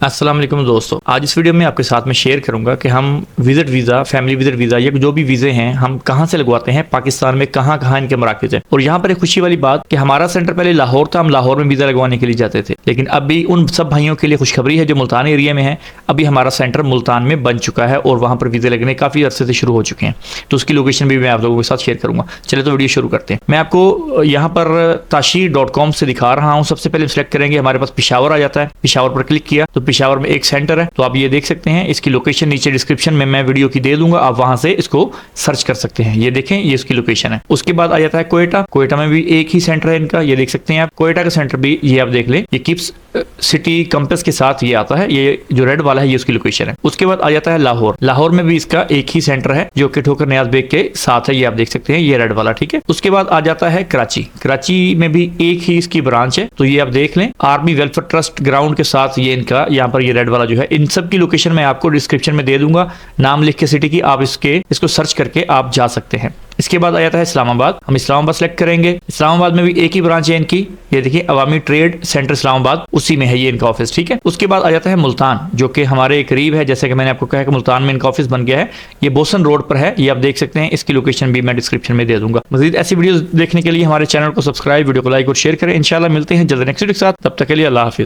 अस्सलाम वालेकुम दोस्तों, आज इस वीडियो में आपके साथ में शेयर करूंगा कि हम visit visa, family visit visa या जो भी वीज़े हैं हम कहां से लगवाते हैं, पाकिस्तान में कहां कहां इनके मराकज़ हैं। और यहां पर एक खुशी वाली बात कि हमारा सेंटर पहले लाहौर था, हम लाहौर में वीज़ा लगवाने के लिए जाते थे, लेकिन अभी उन सब भाइयों के लिए खुशखबरी है जो मुल्तान एरिया में है। अभी हमारा सेंटर मुल्तान में बन चुका है और वहाँ पर वीज़े लगने काफ़ी अर्से से शुरू हो चुके हैं, तो उसकी लोकेशन भी मैं आप लोगों के साथ शेयर करूँगा। चलिए तो वीडियो शुरू करते हैं। मैं आपको यहाँ पर ताशीर.com से दिखा रहा हूँ। सबसे पहले सिलेक्ट करेंगे, हमारे पास पिशावर आ जाता है। पिशावर पर क्लिक किया तो पिशावर में एक सेंटर है, तो आप ये देख सकते हैं। इसकी लोकेशन नीचे डिस्क्रिप्शन में मैं वीडियो की दे दूंगा, आप वहां से इसको सर्च कर सकते हैं। ये देखें, ये इसकी लोकेशन है। उसके बाद आ जाता है कोयटा। कोयटा में भी एक ही सेंटर है इनका, ये देख सकते हैं आप। कोयटा का सेंटर भी ये आप देख लें, ये किप्स सिटी कंपस के साथ ये आता है। ये जो रेड वाला है ये उसकी लोकेशन है। उसके बाद आ जाता है लाहौर। लाहौर में भी इसका एक ही सेंटर है जो कि ठोकर नियाज बेग के साथ है, ये आप देख सकते हैं, ये रेड वाला, ठीक है। उसके बाद आ जाता है कराची। कराची में भी एक ही इसकी ब्रांच है, तो ये आप देख लें, आर्मी वेलफेयर ट्रस्ट ग्राउंड के साथ ये इनका यहाँ पर ये रेड वाला जो है। इन सब की लोकेशन मैं आपको डिस्क्रिप्शन में दे दूंगा, नाम लिख के सिटी की, आप इसको सर्च करके आप जा सकते हैं। इसके बाद आ जाता है इस्लामाबाद। हम इस्लामाबाद सेलेक्ट करेंगे। इस्लामाबाद में भी एक ही ब्रांच है इनकी, ये देखिए, अवामी ट्रेड सेंटर इस्लामाबाद, उसी में है ये इनका ऑफिस, ठीक है। उसके बाद आ जाता है मुल्तान, जो कि हमारे करीब है। जैसे कि मैंने आपको कहा कि मुल्तान में इनका ऑफिस बन गया है, ये बोसन रोड पर है, ये आप देख सकते हैं। इसकी लोकेशन भी मैं डिस्क्रिप्शन में दे दूंगा। मजीद ऐसी वीडियो देखने के लिए हमारे चैनल को सब्सक्राइब, वीडियो को लाइक और शेयर करें। इंशाल्लाह मिलते हैं जल्द नेक्स्ट वीडियो के साथ, तब तक के लिए अल्लाह हाफिज।